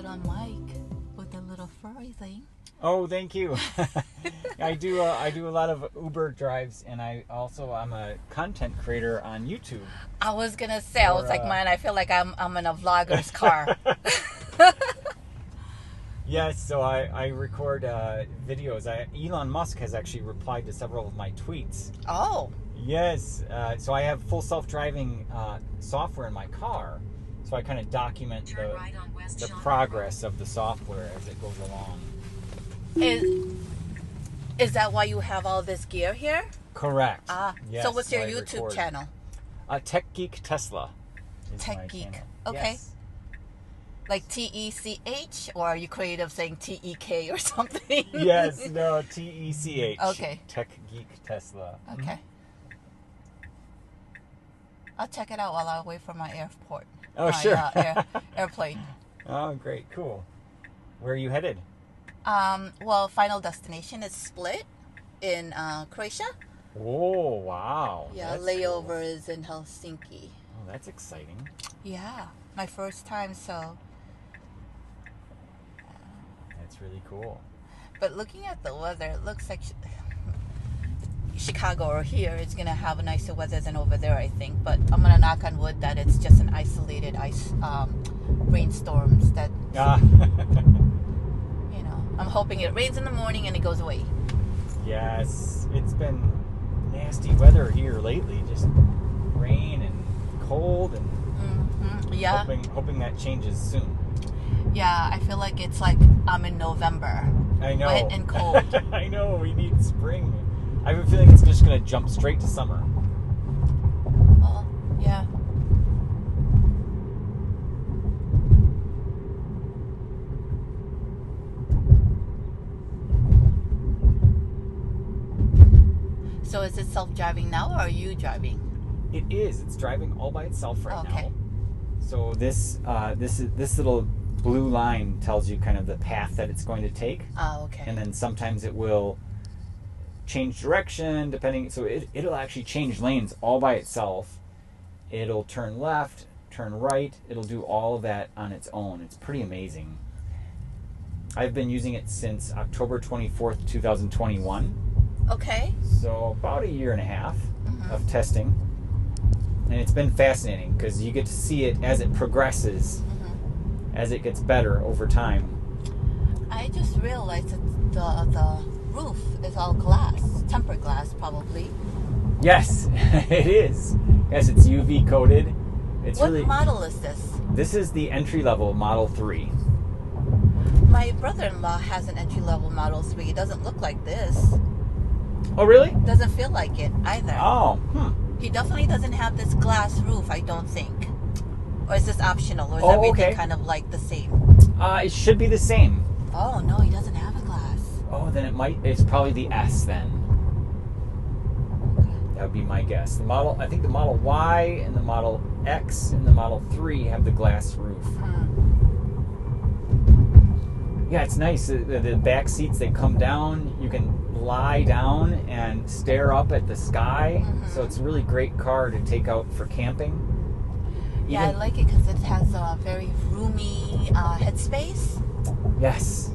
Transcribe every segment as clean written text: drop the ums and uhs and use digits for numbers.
on mic with the little furry thing. Oh, thank you. I do a lot of Uber drives, and I'm a content creator on YouTube. I was gonna say, I was like, man, I feel like I'm in a vlogger's car. Yes, so I record videos. Elon Musk has actually replied to several of my tweets. Oh. Yes, so I have full self-driving software in my car, so I kind of document the progress of the software as it goes along. Is that why you have all this gear here? Correct. Yes, so what's your YouTube channel? Tech Geek Tesla. Tech Geek. Channel. Okay. Yes. Like TECH, or are you creative saying TEK or something? Yes, no, TECH. Okay. Tech Geek Tesla. Okay. I'll check it out while I wait for my airport. Oh, sure. Airplane. Oh, great, cool. Where are you headed? Well, final destination is Split in Croatia. Oh, wow. Yeah, that's layover cool. is in Helsinki. Oh, that's exciting. Yeah, my first time, so. That's really cool. But looking at the weather, it looks like Chicago or here is going to have a nicer weather than over there, I think. But I'm going to knock on wood that it's just an isolated rainstorms that, you know, I'm hoping it rains in the morning and it goes away. Yes, it's been nasty weather here lately, just rain and cold, and yeah, hoping that changes soon. Yeah, I feel like it's like I'm in November. I know. Wet and cold. I know, we need spring. I have a feeling it's just going to jump straight to summer. Oh, yeah. So is it self-driving now, or are you driving? It is. It's driving all by itself right okay. now. So this little blue line tells you kind of the path that it's going to take. Oh, okay. And then sometimes it will change direction depending. So it'll actually change lanes all by itself. It'll turn left, turn right. It'll do all of that on its own. It's pretty amazing. I've been using it since October 24th, 2021. Okay. So about a year and a half of testing. And it's been fascinating because you get to see it as it progresses, as it gets better over time. I just realized that the roof is all glass, tempered glass probably. Yes, it is. Yes, it's UV coated. It's what model is this? This is the entry-level Model 3. My brother-in-law has an entry-level Model 3. It doesn't look like this. Oh, really? Doesn't feel like it either. Oh, He definitely doesn't have this glass roof, I don't think. Or is this optional? Or is everything kind of like the same? It should be the same. Oh, no, he doesn't have a glass. Oh, then it's probably the S then. Okay. That would be my guess. I think the Model Y and the Model X and the Model 3 have the glass roof. Yeah, it's nice. The back seats, they come down. You can lie down and stare up at the sky. So it's a really great car to take out for camping. Yeah, I like it because it has a very roomy headspace. Yes.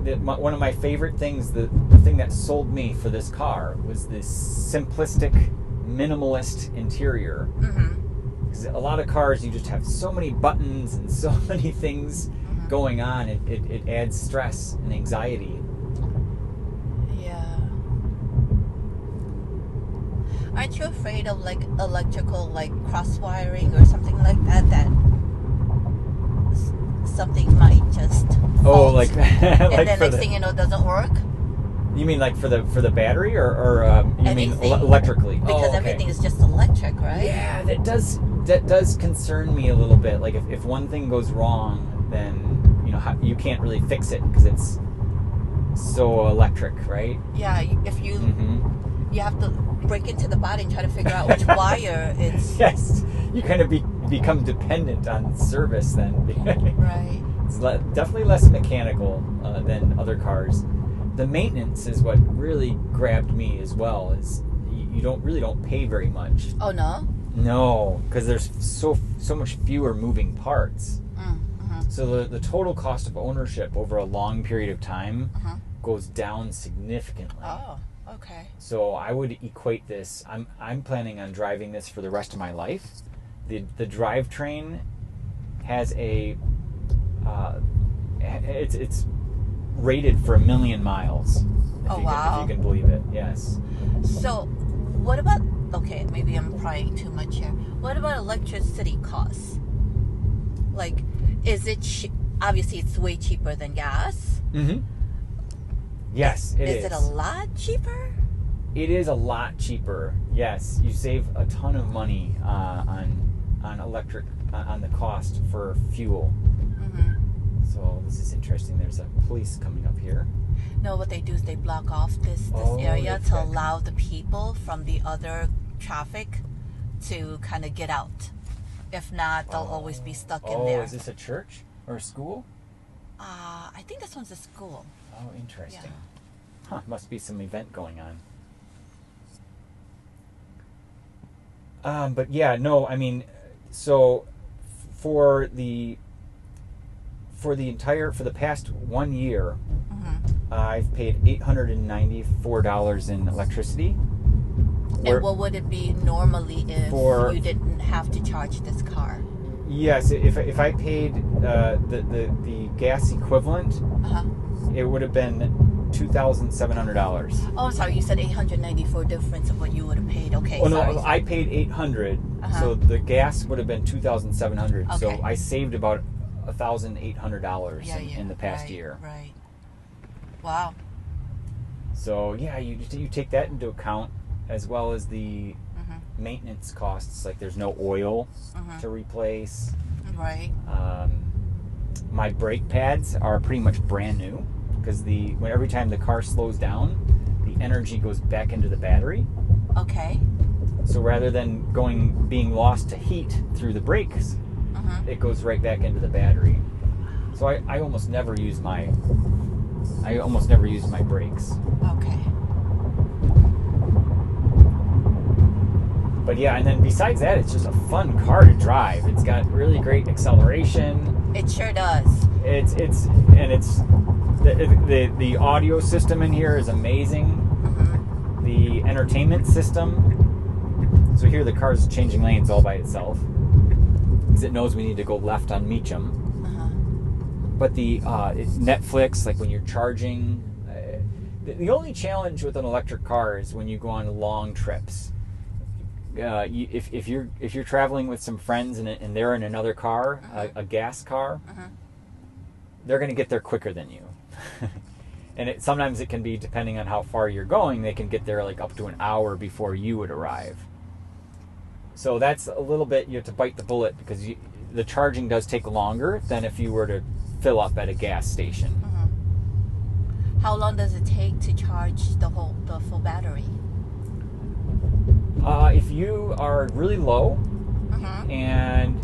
One of my favorite things, the thing that sold me for this car was this simplistic, minimalist interior. Because a lot of cars, you just have so many buttons and so many things going on. It adds stress and anxiety. Aren't you afraid of like electrical, like cross wiring or something like that? That something might just fault, like and then next thing you know, it doesn't work. You mean like for the battery, or you anything. mean electrically? Because everything is just electric, right? Yeah, that does concern me a little bit. Like if one thing goes wrong, then you can't really fix it because it's so electric, right? Yeah, if you you have to break into the body and try to figure out which wire it's. Yes, you kind of become dependent on service then. Right. It's definitely less mechanical than other cars. The maintenance is what really grabbed me as well. Is you don't pay very much. Oh no. No, because there's so much fewer moving parts. So the total cost of ownership over a long period of time goes down significantly. Oh, okay. So I would equate this. I'm planning on driving this for the rest of my life. The drivetrain has a it's rated for 1 million miles. If you can believe it. Yes. So what about, okay, maybe I'm prying too much here. What about electricity costs? Like, is it obviously it's way cheaper than gas? Mm-hmm. Yes, it is. Is it a lot cheaper? It is a lot cheaper. Yes, you save a ton of money on electric on the cost for fuel. So this is interesting. There's a police coming up here. No, what they do is they block off this area to allow the people from the other traffic to kind of get out. If not, they'll always be stuck in there. Oh, is this a church or a school? I think this one's a school. Oh, interesting. Yeah. Huh, must be some event going on. But yeah, no, I mean, so for the past 1 year, I've paid $894 in electricity. And what would it be normally if you didn't have to charge this car? Yes, if I paid the gas equivalent, it would have been $2,700. Oh, I'm sorry, you said $894 difference of what you would have paid. Okay. Oh no, I paid $800, so the gas would have been $2,700. Okay. So I saved about $1,800 in the past year. Right. Wow. So yeah, you take that into account, as well as the maintenance costs. Like there's no oil to replace. Right. My brake pads are pretty much brand new because every time the car slows down, the energy goes back into the battery. Okay. So rather than being lost to heat through the brakes, it goes right back into the battery. So I almost never use my brakes. Okay. But yeah, and then besides that, it's just a fun car to drive. It's got really great acceleration. It sure does. The audio system in here is amazing. The entertainment system. So here the car's changing lanes all by itself, because it knows we need to go left on Meacham. But the Netflix, like when you're charging, the only challenge with an electric car is when you go on long trips. If you're traveling with some friends and they're in another car, a gas car, they're going to get there quicker than you. And sometimes it can be, depending on how far you're going, they can get there like up to an hour before you would arrive. So that's a little bit, you have to bite the bullet, because the charging does take longer than if you were to fill up at a gas station. How long does it take to charge the full battery? If you are really low and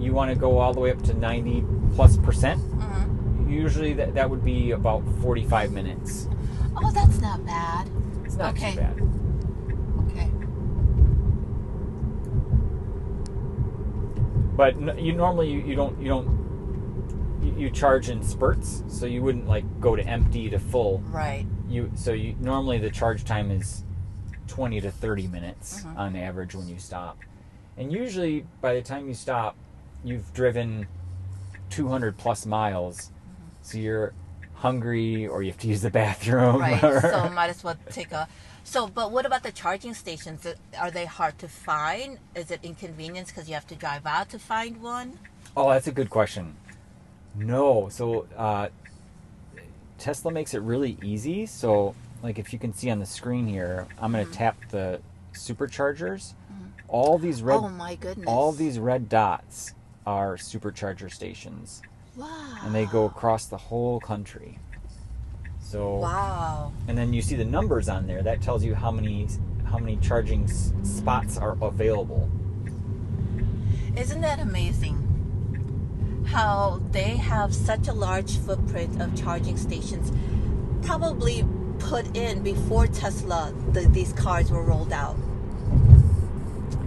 you want to go all the way up to 90+%, usually that would be about 45 minutes. Oh, that's not bad. It's not too bad. Okay. But you charge in spurts, so you wouldn't like go to empty to full. Right. Normally the charge time is 20 to 30 minutes on average when you stop. And usually by the time you stop, you've driven 200 plus miles. So you're hungry or you have to use the bathroom. Right. So might as well take a... but what about the charging stations? Are they hard to find? Is it inconvenience because you have to drive out to find one? Oh, that's a good question. No. So Tesla makes it really easy. So like if you can see on the screen here, I'm going to tap the superchargers. All these red... Oh my goodness. All these red dots are supercharger stations. Wow. And they go across the whole country. So wow. And then you see the numbers on there. That tells you how many charging spots are available. Isn't that amazing? How they have such a large footprint of charging stations, probably put in before Tesla, these cars were rolled out.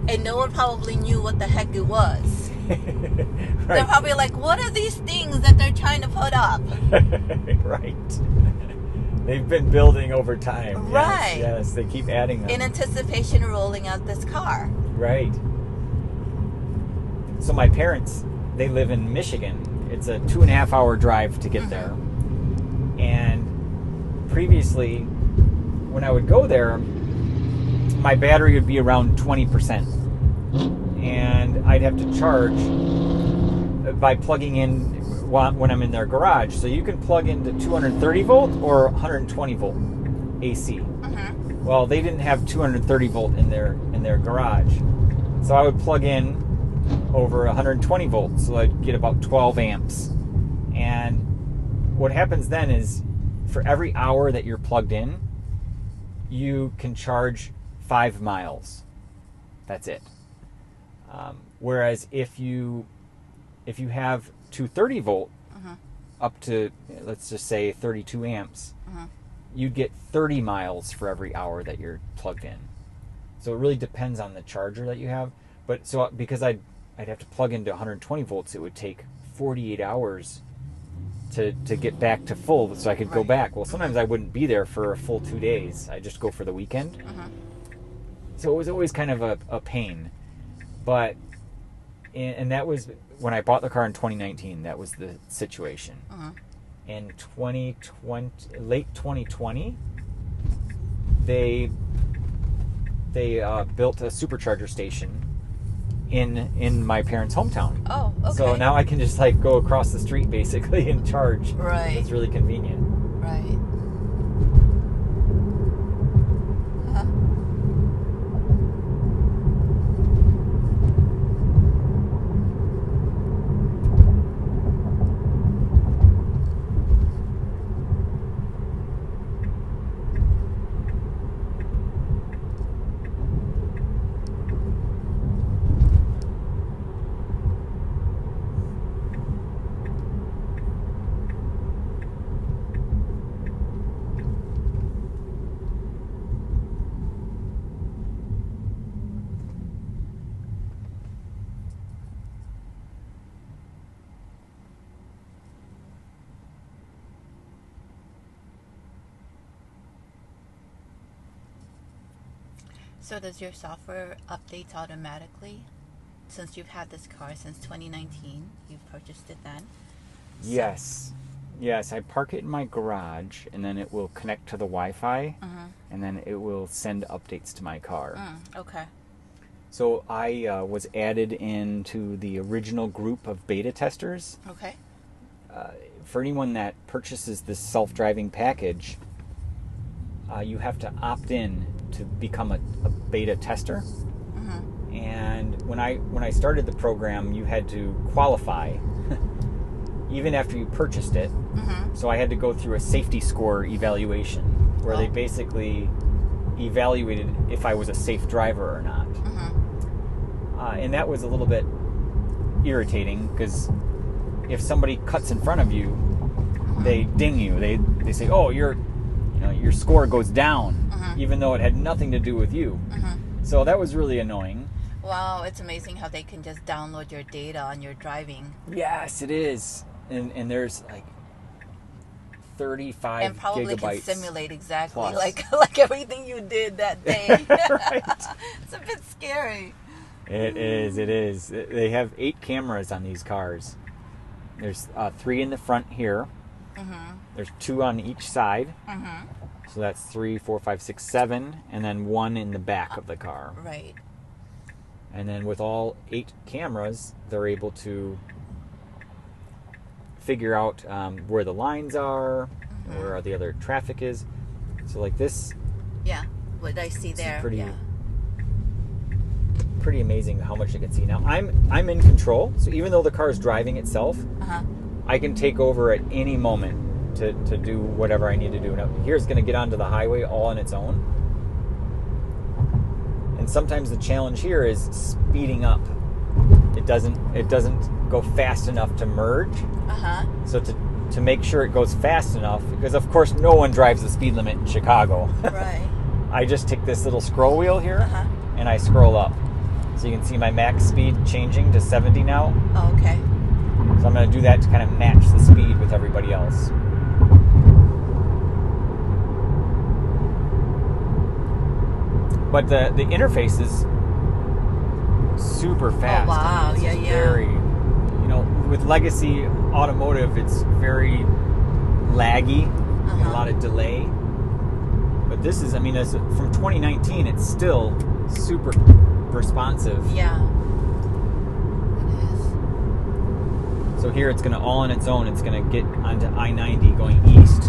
And no one probably knew what the heck it was. Right. They're probably like, what are these things that they're trying to put up? Right. They've been building over time. Right. Yes, they keep adding them. In anticipation of rolling out this car. Right. So my parents, they live in Michigan. It's a 2.5 hour drive to get there. And previously, when I would go there, my battery would be around 20%. And I'd have to charge by plugging in when I'm in their garage. So you can plug into 230 volt or 120 volt AC. Well, they didn't have 230 volt in their garage. So I would plug in over 120 volts, so I'd get about 12 amps. And what happens then is, for every hour that you're plugged in, you can charge 5 miles. That's it. Whereas if you have 230 volt up to, let's just say, 32 amps, you'd get 30 miles for every hour that you're plugged in. So it really depends on the charger that you have. But so because I'd have to plug into 120 volts, it would take 48 hours to get back to full, so I could go back. Well, sometimes I wouldn't be there for a full 2 days. I'd just go for the weekend. So it was always kind of a pain. But, and that was when I bought the car in 2019, that was the situation. In 2020, late 2020, they built a supercharger station in my parents' hometown. Oh, okay. So now I can just like go across the street basically and charge. Right. It's really convenient. Right. So does your software update automatically? Since you've had this car since 2019, you've purchased it then? Yes. Yes, I park it in my garage, and then it will connect to the Wi-Fi, and then it will send updates to my car. Okay. So I was added into the original group of beta testers. Okay. For anyone that purchases this self-driving package, you have to opt in to become a beta tester. And when I started the program, you had to qualify even after you purchased it. So I had to go through a safety score evaluation where they basically evaluated if I was a safe driver or not. And that was a little bit irritating because if somebody cuts in front of you, they ding you. They say, "Oh, your score goes down," even though it had nothing to do with you. So that was really annoying. Wow, it's amazing how they can just download your data on your driving. Yes, it is. And there's like 35 and probably gigabytes can simulate exactly plus. like everything you did that day. Right. It's a bit scary. It is. They have 8 cameras on these cars. There's 3 in the front here. There's 2 on each side. So that's 3, 4, 5, 6, 7, and then 1 in the back of the car. Right. And then with all 8 cameras, they're able to figure out where the lines are, where the other traffic is. So like this. Yeah, what I see there. Pretty amazing how much you can see. Now I'm in control, so even though the car is driving itself, I can take over at any moment to do whatever I need to do. Now here's going to get onto the highway all on its own, and sometimes the challenge here is speeding up. It doesn't go fast enough to merge. So to make sure it goes fast enough, because of course no one drives the speed limit in Chicago. Right. I just take this little scroll wheel here and I scroll up. So you can see my max speed changing to 70 now. Oh, okay. So I'm going to do that to kind of match the speed with everybody else. But the interface is super fast. Oh, wow. It's Yeah. very, with legacy automotive, it's very laggy, and a lot of delay. But this is, from 2019, it's still super responsive. Yeah. So here it's going to, all on its own, it's going to get onto I-90 going east.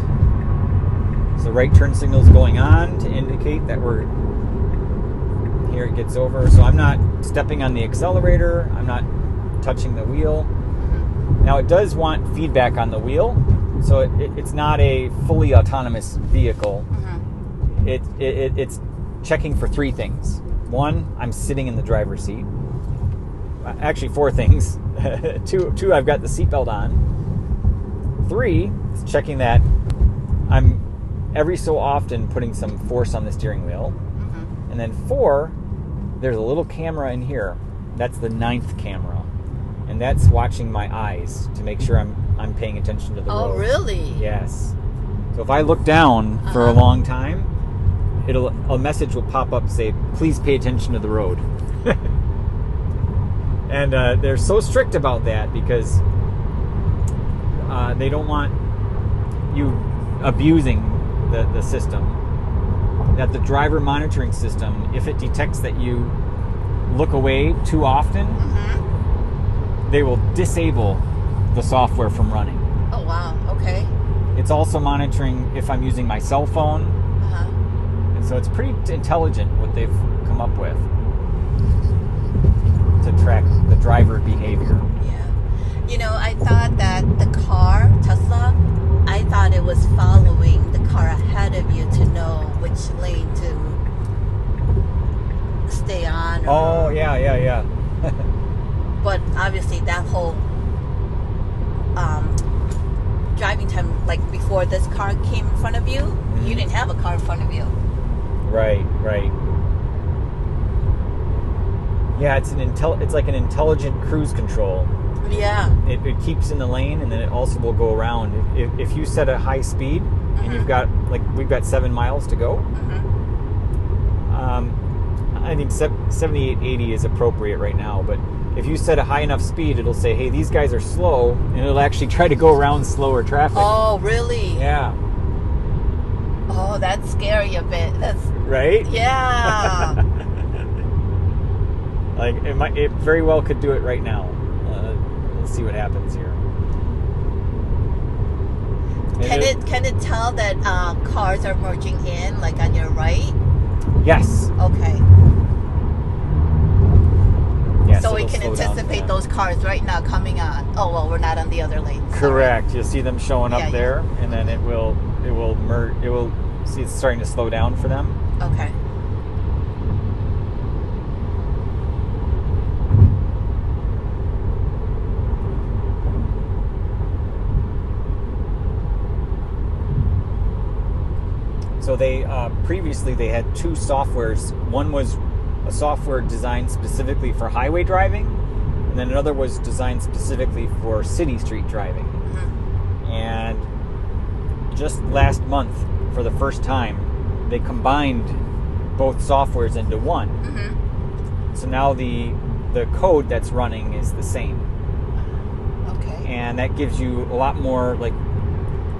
So right turn signal is going on to indicate that here it gets over. So I'm not stepping on the accelerator. I'm not touching the wheel. Now it does want feedback on the wheel. So it's not a fully autonomous vehicle. It's checking for 3 things. 1, I'm sitting in the driver's seat. Actually, 4 things. 2, I've got the seatbelt on. 3, it's checking that I'm every so often putting some force on the steering wheel. And then 4, there's a little camera in here. That's the 9th camera. And that's watching my eyes to make sure I'm paying attention to the road. Oh, really? Yes. So if I look down for a long time, a message will pop up say, please pay attention to the road. And they're so strict about that because they don't want you abusing the system. That the driver monitoring system, if it detects that you look away too often, they will disable the software from running. Oh, wow. Okay. It's also monitoring if I'm using my cell phone. And so it's pretty intelligent what they've come up with to track the driver behavior. Yeah. I thought that the car, Tesla, I thought it was following the car ahead of you to know which lane to stay on. Oh, yeah. But obviously that whole driving time, like before this car came in front of you, you didn't have a car in front of you. Right. Yeah, it's like an intelligent cruise control. Yeah. It keeps in the lane, and then it also will go around. If you set a high speed, and you've got, we've got 7 miles to go, I think 78, 80 is appropriate right now, but if you set a high enough speed, it'll say, hey, these guys are slow, and it'll actually try to go around slower traffic. Oh, really? Yeah. Oh, that's scary a bit. That's right? Yeah. It very well could do it right now. Let's see what happens here. Can it tell that cars are merging in, like on your right? Yes. Okay. Yes, so we can anticipate those cars right now coming on. Oh, well, we're not on the other lane. Correct. You'll see them showing up there, and then it will merge. It will see it's starting to slow down for them. Okay. So they previously they had 2 softwares. One was a software designed specifically for highway driving, and then another was designed specifically for city street driving. And just last month, for the first time, they combined both softwares into one. So now the code that's running is the same. Okay. And that gives you a lot more, like,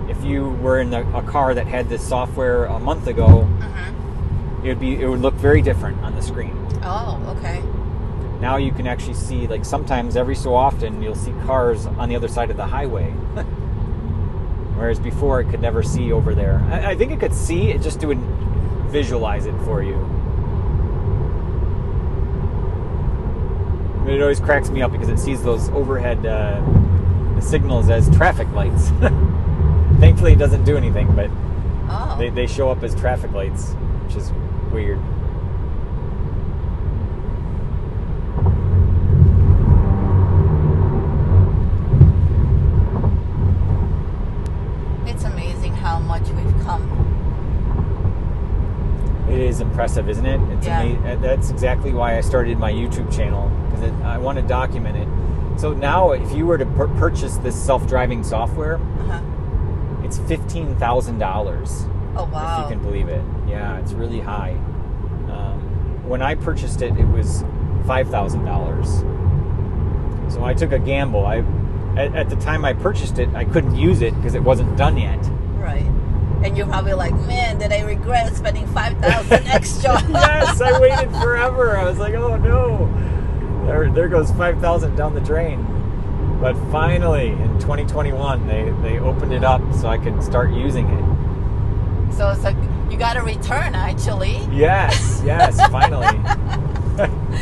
if you were in a car that had this software a month ago, it would look very different on the screen. Oh, okay. Now you can actually see, like, sometimes every so often you'll see cars on the other side of the highway. Whereas before it could never see over there. I think it could see, it just wouldn't visualize it for you. But it always cracks me up because it sees those overhead signals as traffic lights. Thankfully it doesn't do anything, but they show up as traffic lights, which is weird. It's amazing how much we've come. It is impressive, isn't it? It's amazing. That's exactly why I started my YouTube channel, because I want to document it. So now, if you were to purchase this self-driving software, it's $15,000. Oh, wow. If you can believe it. Yeah, it's really high. When I purchased it, it was $5,000. So I took a gamble. At the time I purchased it, I couldn't use it because it wasn't done yet. Right. And you're probably like, man, did I regret spending $5,000 extra? Yes, I waited forever. I was like, oh no. There goes $5,000 down the drain. But finally, in 2021, they opened it up so I could start using it. So it's like, you got a return, actually. Yes, finally.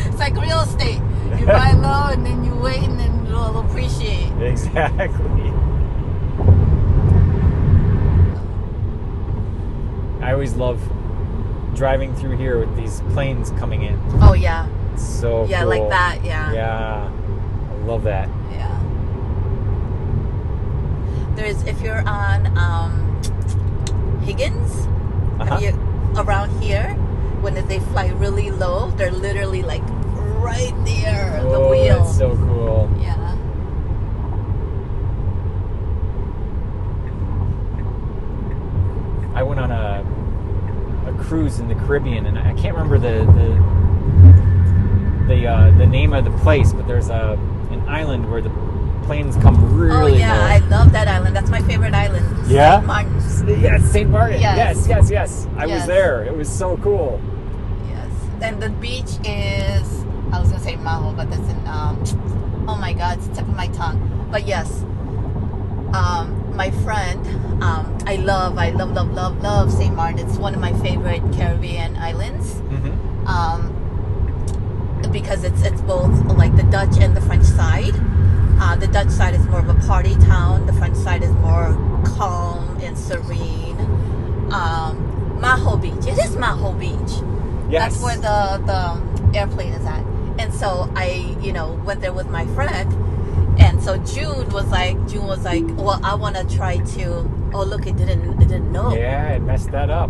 It's like real estate. You buy low and then you wait and then you'll appreciate. Exactly. I always love driving through here with these planes coming in. Oh, yeah. It's so cool. Like that, yeah. Yeah, I love that. Yeah. If you're on Higgins, around here, when they fly really low, they're literally like right there, the wheel. That's so cool. Yeah. I went on a cruise in the Caribbean, and I can't remember the name of the place, but there's an island where the planes come really low. I love that island. That's my favorite island. Yeah? St. Martin's. Yes, St. Martin. Yes. Yes. I was there. It was so cool. Yes. And the beach is, I was going to say Maho, but that's in, oh my God, it's the tip of my tongue. But yes, my friend, I love St. Martin. It's one of my favorite Caribbean islands. Because it's both like the Dutch and the French side. The Dutch side is more of a party town. The French side is more calm and serene. Maho Beach. It is Maho Beach. Yes. That's where the airplane is at. And so I, went there with my friend. And so June was like, well, I want to try to. Oh, look, it didn't know. Yeah, it messed that up.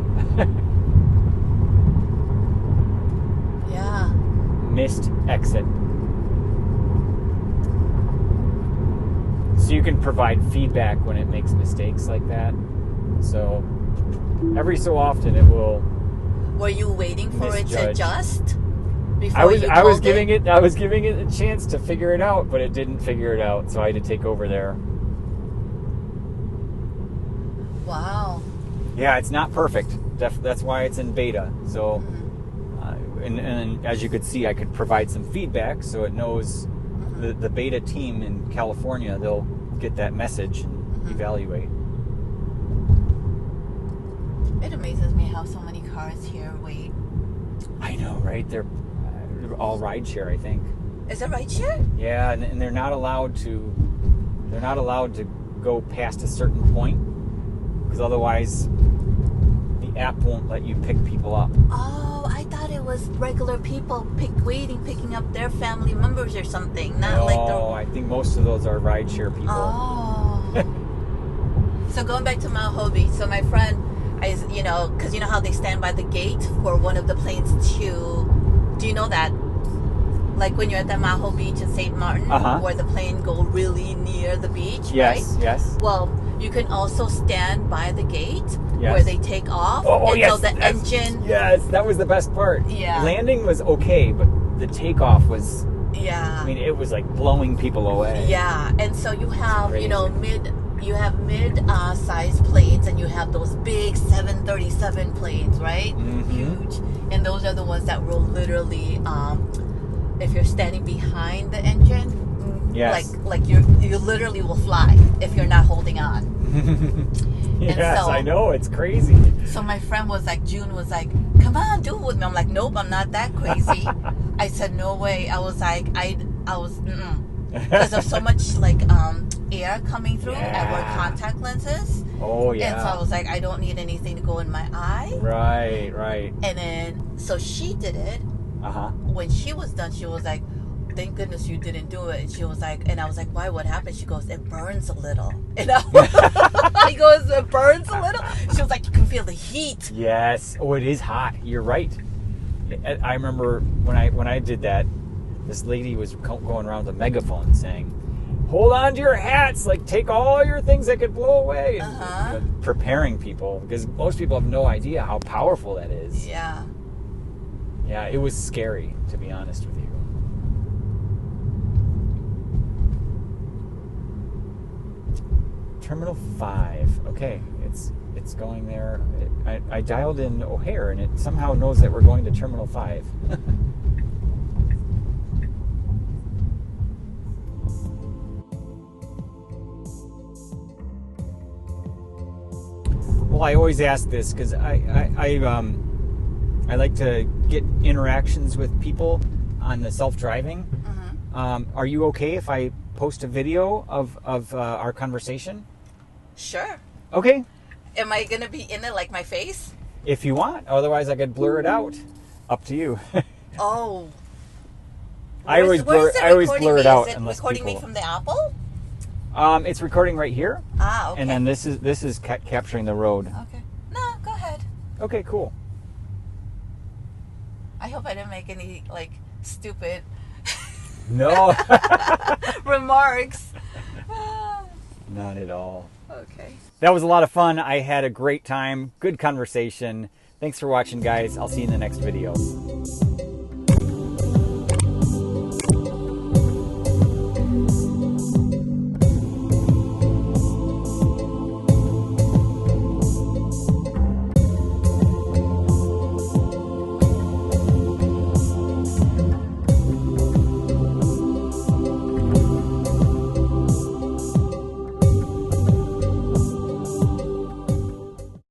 Yeah. Missed exit. So you can provide feedback when it makes mistakes like that. So every so often it will. Were you waiting for it to adjust? I was giving it a chance to figure it out, but it didn't figure it out, so I had to take over there. Wow. Yeah, it's not perfect. That's why it's in beta. So, and as you could see, I could provide some feedback, so it knows the beta team in California. They'll get that message and evaluate. It amazes me how so many cars here wait. I know, right? They're all rideshare, I think. Is it rideshare? Yeah, and they're not allowed to go past a certain point, because otherwise the app won't let you pick people up. Oh, I thought it was regular people picking up their family members or something. I think most of those are rideshare people. Oh. So going back to Maho Beach, so my friend, because you know how they stand by the gate for one of the planes to. Do you know that? Like when you're at the Maho Beach in St. Martin, where the plane go really near the beach, right? Yes. Well, you can also stand by the gate where they take off. So the engine... Yes, that was the best part. Yeah. Landing was okay, but the takeoff was... Yeah. I mean, it was like blowing people away. Yeah, and so you have, mid-sized planes, and you have those big 737 planes, right? Huge. And those are the ones that will literally, if you're standing behind the engine, like you literally will fly if you're not holding on. Yes, I know, it's crazy. So my friend June was like, come on, do it with me. I'm like, nope, I'm not that crazy. I said, no way. I was like, because there's so much air coming through. I wear contact lenses. Oh, yeah. And so I was like, I don't need anything to go in my eye. Right. And then, so she did it. When she was done, she was like, thank goodness you didn't do it. And she was like, and I was like, why? What happened? She goes, it burns a little. And he goes, it burns a little? She was like, you can feel the heat. Yes. Oh, it is hot. You're right. I remember when I did that, this lady was going around with a megaphone saying, "Hold on to your hats, like take all your things that could blow away," and preparing people, because most people have no idea how powerful that is. Yeah. Yeah, it was scary, to be honest with you. Terminal 5. Okay, it's going there. I dialed in O'Hare, and it somehow knows that we're going to Terminal 5. Well, I always ask this because I like to get interactions with people on the self-driving. Are you okay if I post a video of our conversation? Sure. Okay. Am I gonna be in it like my face? If you want. Otherwise, I could blur it out. Up to you. Oh. I always blur it out. Is it recording me from the Apple? It's recording right here. Ah, okay. And then this is capturing the road. Okay. No, go ahead. Okay, cool. I hope I didn't make any like stupid No. remarks. Not at all. Okay. That was a lot of fun. I had a great time. Good conversation. Thanks for watching, guys. I'll see you in the next video.